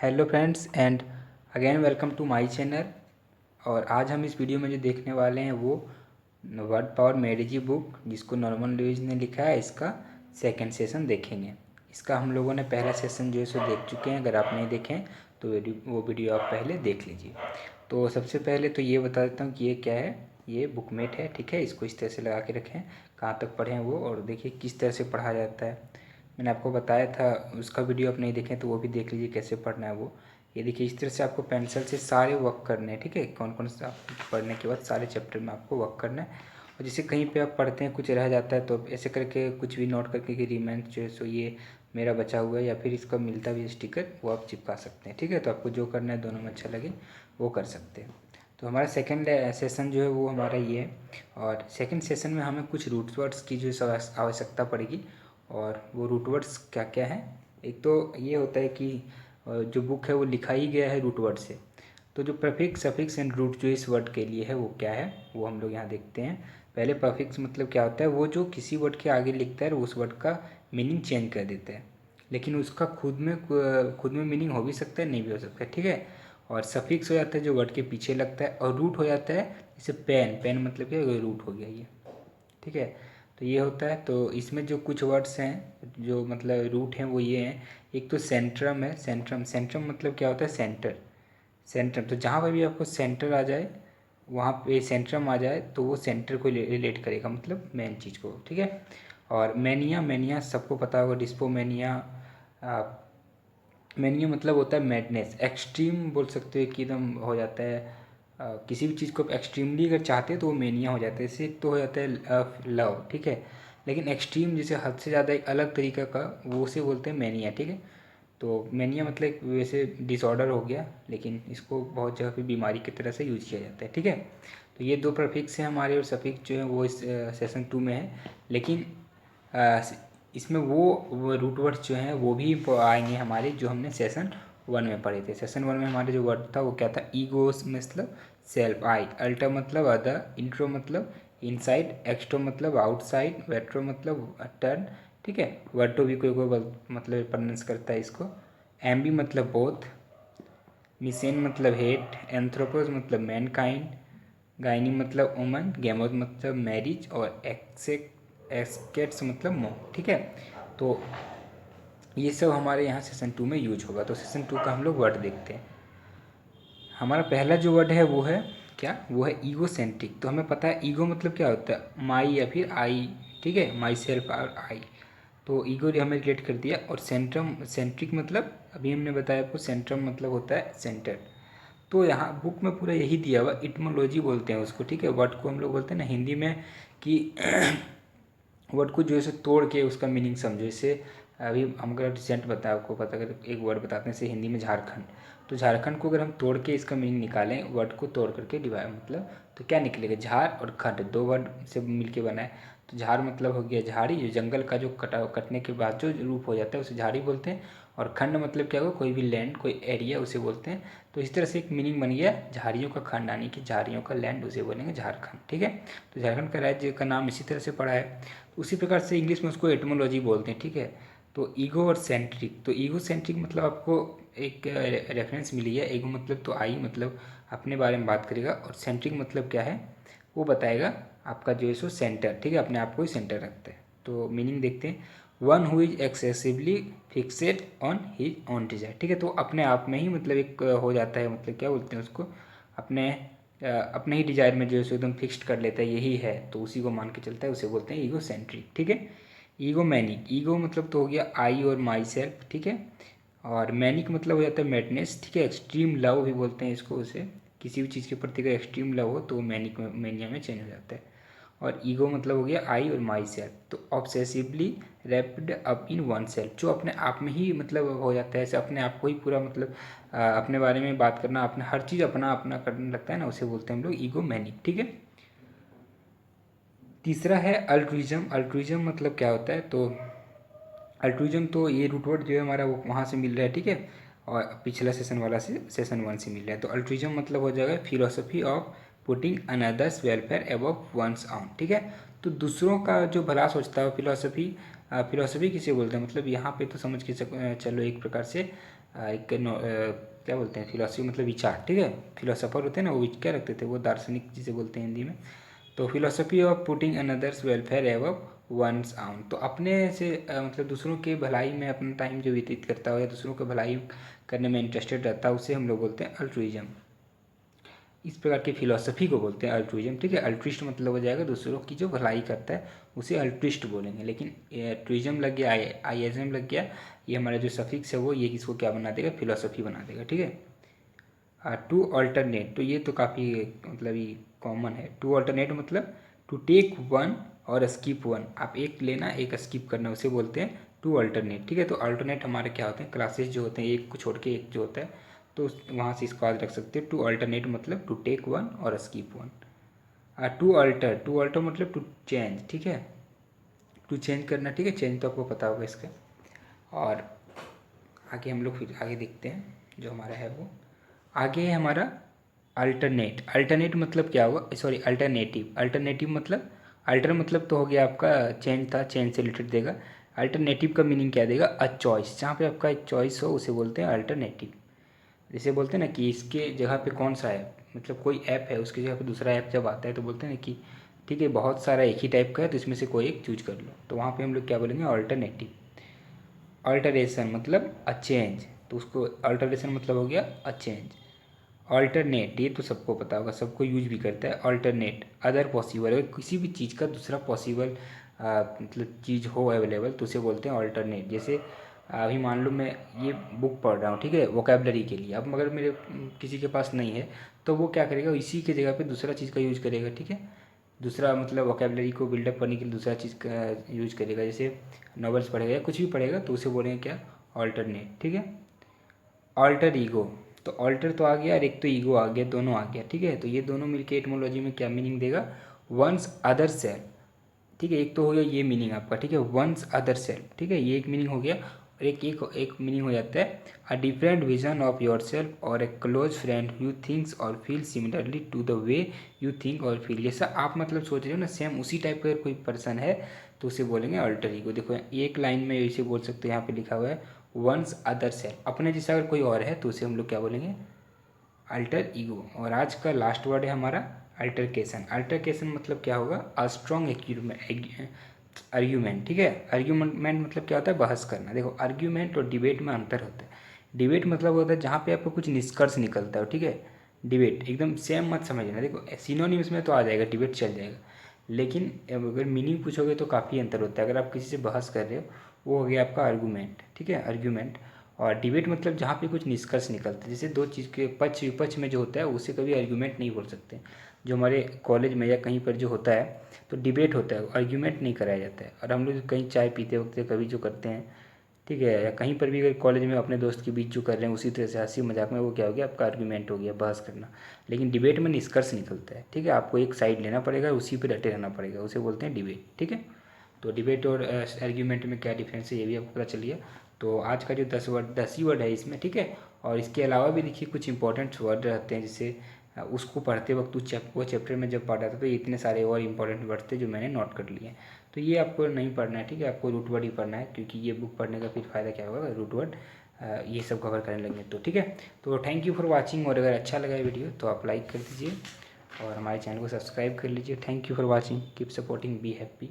Hello friends and again welcome to my channel. और आज हम इस वीडियो में जो देखने वाले हैं वो वर्ड पावर मेडिजी बुक जिसको नॉर्मन लुईस ने लिखा है, इसका सेकंड सेशन देखेंगे। इसका हम लोगों ने पहला सेशन जो है सो देख चुके हैं। अगर आप नहीं देखें तो वो वीडियो आप पहले देख लीजिए। तो सबसे पहले तो ये बता देता हूँ कि ये क्या है। ये बुकमेट है, ठीक है। इसको इस तरह से लगा के रखें, कहाँ तक पढ़ें वो, और देखिए किस तरह से पढ़ा जाता है। मैंने आपको बताया था, उसका वीडियो आप नहीं देखें तो वो भी देख लीजिए कैसे पढ़ना है वो। ये देखिए इस तरह से आपको पेंसिल से सारे वर्क करने हैं, ठीक है। कौन कौन सा पढ़ने के बाद सारे चैप्टर में आपको वर्क करना है। और जैसे कहीं पे आप पढ़ते हैं कुछ रह जाता है तो ऐसे करके कुछ भी नोट करके कि रिमेंस जो है सो ये मेरा बचा हुआ है, या फिर इसका मिलता भी स्टिकर वो आप चिपका सकते हैं, ठीक है। तो आपको जो करना है दोनों में अच्छा लगे वो कर सकते हैं। तो हमारा सेकंड सेशन जो है वो हमारा ये है। और सेकंड सेशन में हमें कुछ रूट वर्ड्स की जो आवश्यकता पड़ेगी। और वो रूट वर्ड्स क्या क्या है। एक तो ये होता है कि जो बुक है वो लिखा ही गया है रूट वर्ड से। तो जो प्रफिक्स सफिक्स एंड रूट जो इस वर्ड के लिए है वो क्या है वो हम लोग यहाँ देखते हैं। पहले प्रफिक्स मतलब क्या होता है, वो जो किसी वर्ड के आगे लिखता है उस वर्ड का मीनिंग चेंज कर देता है, लेकिन उसका खुद में मीनिंग हो भी सकता है, नहीं भी हो सकता है, ठीक है। और सफिक्स हो जाता है जो वर्ड के पीछे लगता है। और रूट हो जाता है जैसे पेन, पेन मतलब क्या है, रूट हो गया ये, ठीक है। तो ये होता है। तो इसमें जो कुछ वर्ड्स हैं जो मतलब रूट हैं वो ये हैं। एक तो सेंट्रम है, सेंट्रम, सेंट्रम मतलब क्या होता है, सेंटर, सेंट्रम। तो जहाँ पर भी आपको सेंटर आ जाए, वहाँ पे सेंट्रम आ जाए तो वो सेंटर को रिलेट करेगा, मतलब मेन चीज़ को, ठीक है। और मैनिया, मैनिया सबको पता होगा, डिस्पोमैनिया। मैनिया मतलब होता है मैडनेस, एक्सट्रीम बोल सकते हो कि एकदम हो जाता है। किसी भी चीज़ को एक्सट्रीमली अगर चाहते हैं तो वो मेनिया हो जाता है। इससे तो हो जाता है लव, ठीक है। लेकिन एक्सट्रीम जैसे हद से ज़्यादा एक अलग तरीका का वो उसे बोलते हैं मैनिया, ठीक है। तो मैनिया मतलब एक वैसे डिसऑर्डर हो गया, लेकिन इसको बहुत जगह पे बीमारी की तरह से यूज किया जाता है, ठीक है। तो ये दो प्रफिक्स हैं हमारे, और सफिक्स जो है वो इस सेशन 2 में है। लेकिन अ, इसमें वो रूट वर्ड्स जो हैं वो भी आएंगे हमारे, जो हमने सेशन 1 में पढ़े थे। सेशन 1 में हमारे जो वर्ड था वो क्या था, ईगोस मतलब सेल्फ, आई, अल्टर मतलब अदर, इंट्रो मतलब इनसाइड, एक्सट्रो मतलब आउटसाइड, वेट्रो मतलब टर्न, ठीक है। वर्टो भी कोई कोई मतलब प्रोनाउंस करता है इसको। एम्बी मतलब बोथ, मिसेन मतलब हेट, एंथ्रोपोस मतलब मैनकाइंड, गाइनी मतलब वुमन, गैमोस मतलब मैरिज, और एक्सकेट्स मतलब मोह, ठीक है। तो ये सब हमारे यहाँ सेशन 2 में यूज होगा। तो सेशन 2 का हम लोग वर्ड देखते हैं। हमारा पहला जो वर्ड है वो है क्या, वो है ईगो सेंट्रिक। तो हमें पता है ईगो मतलब क्या होता है, माई या फिर आई, ठीक है, माई सेल्फ और आई। तो ईगो हमें रिलेट कर दिया। और सेंट्रम, सेंट्रिक मतलब अभी हमने बताया आपको, सेंट्रम मतलब होता है सेंटर। तो यहाँ बुक में पूरा यही दिया हुआ, इटमोलॉजी बोलते हैं उसको, ठीक है। वर्ड को हम लोग बोलते हैं ना हिंदी में कि वर्ड को जो है तोड़ के उसका मीनिंग समझो। जैसे अभी हम अगर रिसेंट बताए आपको पता, अगर एक वर्ड बताते हैं जैसे हिंदी में झारखंड, तो झारखंड को अगर हम तोड़ के इसका मीनिंग निकालें, वर्ड को तोड़ करके डिवाइड मतलब, तो क्या निकलेगा, झार और खंड, दो वर्ड से मिलके बना है। तो झार मतलब हो गया झाड़ी, जो जंगल का जो कटने के बाद जो रूप हो जाता है उसे झाड़ी बोलते हैं। और खंड मतलब क्या होगा, कोई भी लैंड, कोई एरिया, उसे बोलते हैं। तो इस तरह से एक मीनिंग बन गया झाड़ियों का खंड, यानी कि झाड़ियों का लैंड, उसे बोलेंगे झारखंड, ठीक है। तो झारखंड का राज्य का नाम इसी तरह से पड़ा है। उसी प्रकार से इंग्लिश में उसको एटमोलॉजी बोलते हैं, ठीक है। तो ईगो और सेंट्रिक, तो ईगो सेंट्रिक मतलब आपको एक रेफरेंस मिली है। ईगो मतलब तो आई मतलब अपने बारे में बात करेगा, और सेंट्रिक मतलब क्या है वो बताएगा आपका जो है सो सेंटर, ठीक है, अपने आप को ही सेंटर रखता है। तो मीनिंग देखते हैं, one who is excessively fixed on his own desire, ठीक है। तो अपने आप में ही मतलब एक हो जाता है, मतलब क्या बोलते हैं उसको, अपने ही डिजायर में जो है सो एकदम फिक्स्ड कर लेता है, यही है, तो उसी को मान के चलता है, उसे बोलते हैं ईगो सेंट्रिक, ठीक है। ईगो मैनिक, ईगो मतलब तो हो गया आई और माई सेल्फ, ठीक है। और मैनिक मतलब हो जाता है मैडनेस, ठीक है। एक्सट्रीम लव भी बोलते हैं इसको, उसे किसी भी चीज़ के प्रति अगर एक्सट्रीम लव हो तो वो मैनिक मैनिया में चेंज हो जाता है। और ईगो मतलब हो गया आई और माई सेल्फ। तो obsessively wrapped up in one self, जो अपने आप में ही मतलब हो जाता है, ऐसे अपने आप को ही पूरा मतलब अपने बारे में बात करना, अपने हर चीज़ अपना अपना करने लगता है ना, उसे बोलते हैं हम लोग ईगो मैनिक, ठीक है। तीसरा है अल्ट्रुइज्म। अल्ट्रुइज्म मतलब क्या होता है, तो अल्ट्रुइज्म तो ये रूट वर्ड जो है हमारा वो वहाँ से मिल रहा है, ठीक है। और पिछला सेशन वाला से सेशन 1 से मिल रहा है। तो अल्ट्रुइज्म मतलब हो जाएगा philosophy of putting another's welfare above one's own, ठीक है। तो दूसरों का जो भला सोचता है फिलोसफी, फिलोसफी किसे बोलते हैं, मतलब यहाँ पे तो समझ के चलो एक प्रकार से क्या बोलते हैं, फिलोसफी मतलब विचार, ठीक है। फिलोसोफर होते हैं ना, वो क्या रखते थे, वो दार्शनिक जिसे बोलते हैं हिंदी में। तो philosophy of putting another's welfare एवं वंस आउन, तो अपने से मतलब दूसरों के भलाई में अपना टाइम जो व्यतीत करता हो या दूसरों की भलाई करने में इंटरेस्टेड रहता है, उसे हम लोग बोलते हैं अल्ट्रुइज्म। इस प्रकार की फिलॉसफी को बोलते हैं अल्ट्रुइज्म, ठीक है। अल्ट्रिस्ट मतलब हो जाएगा दूसरों की जो भलाई करता है, उसे अल्ट्रिस्ट बोलेंगे। लेकिन ट्रुइज्म लग गया, आईएज्म लग गया, ये हमारा जो सफिक्स है वो ये इसको क्या बना देगा, फिलॉसफी बना देगा, ठीक है। टू अल्टरनेट, तो ये तो काफ़ी मतलब ये कॉमन है। टू अल्टरनेट मतलब टू टेक वन और स्किप वन, आप एक लेना एक स्किप करना, उसे बोलते हैं टू अल्टरनेट, ठीक है। तो अल्टरनेट हमारे क्या होते हैं, क्लासेस जो होते हैं, एक को छोड़ के एक जो होता है, तो वहाँ से इसको आज रख सकते हैं। टू अल्टरनेट मतलब टू टेक वन और स्किप वन। टू अल्टर मतलब टू चेंज, ठीक है, टू चेंज करना, ठीक है। चेंज तो आपको पता होगा इसका। और आगे हम लोग फिर आगे देखते हैं जो हमारा है वो आगे है हमारा अल्टरनेट। अल्टरनेट मतलब क्या होगा, सॉरी अल्टरनेटिव। अल्टरनेटिव मतलब अल्टर मतलब तो हो गया आपका चेंज था, चेंज से रिलेटेड देगा। अल्टरनेटिव का मीनिंग क्या देगा, अ चॉइस, जहाँ पे आपका एक चॉइस हो उसे बोलते हैं अल्टरनेटिव। जैसे बोलते हैं ना कि इसके जगह पे कौन सा है, मतलब कोई ऐप है उसकी जगह पे दूसरा ऐप जब आता है तो बोलते हैं ना कि ठीक है बहुत सारा एक ही टाइप का है तो इसमें से कोई एक चूज कर लो, तो वहाँ पे हम लोग क्या बोलेंगे, अल्टरनेटिव। अल्टरेशन मतलब अ चेंज, तो उसको अल्टरेशन मतलब हो गया अ चेंज। अल्टरनेट, ये तो सबको पता होगा, सबको यूज भी करता है। अल्टरनेट अदर पॉसिबल, अगर किसी भी चीज़ का दूसरा पॉसिबल मतलब चीज़ हो अवेलेबल तो उसे बोलते हैं अल्टरनेट। जैसे अभी मान लो मैं ये बुक पढ़ रहा हूँ, ठीक है, वोकेबलरी के लिए। अब मगर मेरे किसी के पास नहीं है तो वो क्या करेगा, इसी के जगह पे दूसरा चीज़ का यूज करेगा, ठीक है। दूसरा मतलब वोकेबलरी को बिल्डअप करने के लिए दूसरा चीज़ का यूज करेगा। जैसे नॉवेल्स पढ़ेगा या कुछ भी पढ़ेगा तो उसे बोलेंगे क्या, अल्टरनेट, ठीक है। अल्टर ईगो, तो अल्टर तो आ गया और एक तो ईगो आ गया, दोनों आ गया, ठीक है। तो ये दोनों मिलके एटमोलॉजी में क्या मीनिंग देगा, वंस अदर सेल्फ, ठीक है। एक तो हो गया ये मीनिंग आपका, ठीक है, वंस अदर सेल्फ, ठीक है, ये एक मीनिंग हो गया। और एक मीनिंग हो जाता है a different vision of your self और a close friend you thinks और feel similarly to the way you think और फील, जैसा आप मतलब सोच रहे हो ना सेम उसी टाइप का अगर कोई पर्सन है तो उसे बोलेंगे अल्टर ईगो। देखो एक लाइन में इसे बोल सकते हो, यहाँ पे लिखा हुआ है वंस अदर सेल्फ, अपने जैसा अगर कोई और है तो उसे हम लोग क्या बोलेंगे, अल्टर ईगो। और आज का लास्ट वर्ड है हमारा अल्टरकेशन। अल्टरकेशन मतलब क्या होगा, अ स्ट्रॉन्ग आर्ग्यूमेंट, ठीक है। आर्ग्यूमेंट मतलब क्या होता है, बहस करना। देखो आर्ग्यूमेंट और डिबेट में अंतर होता है। डिबेट मतलब होता है जहाँ पे आपको कुछ निष्कर्ष निकलता है, ठीक है। डिबेट एकदम सेम मत समझना, देखो सिनोनिम्स में तो आ जाएगा, डिबेट चल जाएगा, लेकिन अगर मीनिंग पूछोगे तो काफ़ी अंतर होता है। अगर आप किसी से बहस कर रहे हो वो हो गया आपका आर्गूमेंट, ठीक है, आर्ग्यूमेंट। और डिबेट मतलब जहाँ पे कुछ निष्कर्ष निकलते हैं, जैसे दो चीज़ के पक्ष विपक्ष में जो होता है उसे कभी आर्ग्यूमेंट नहीं बोल सकते। जो हमारे कॉलेज में या कहीं पर जो होता है तो डिबेट होता है, आर्ग्यूमेंट नहीं कराया जाता है। और हम लोग कहीं चाय पीते वक्त कभी जो करते हैं, ठीक है, या कहीं पर भी अगर कॉलेज में अपने दोस्त के बीच जो कर रहे हैं उसी तरह से हंसी मजाक में, वो क्या हो गया आपका आर्ग्यूमेंट हो गया, बहस करना। लेकिन डिबेट में निष्कर्ष निकलता है, ठीक है, आपको एक साइड लेना पड़ेगा, उसी पर डटे रहना पड़ेगा, उसे बोलते हैं डिबेट, ठीक है। तो डिबेट और आर्ग्यूमेंट में क्या डिफरेंस है ये भी आपको पता चलिए। तो आज का जो 10 ही वर्ड है इसमें, ठीक है। और इसके अलावा भी देखिए कुछ इंपॉर्टेंट वर्ड रहते हैं, जैसे उसको पढ़ते वक्त वो चैप्टर में जब पढ़ा था तो इतने सारे और इंपॉर्टेंट वर्ड थे जो मैंने नोट कर लिए। तो ये आपको नहीं पढ़ना है, ठीक है, आपको रूट वर्ड ही पढ़ना है, क्योंकि ये बुक पढ़ने का फिर फ़ायदा क्या होगा, रूट वर्ड ये सब कवर करने लगे तो, ठीक है। तो थैंक यू फॉर वाचिंग, और अगर अच्छा लगा वीडियो तो आप लाइक कर दीजिए और हमारे चैनल को सब्सक्राइब कर लीजिए। Thank you for watching, keep supporting, be happy.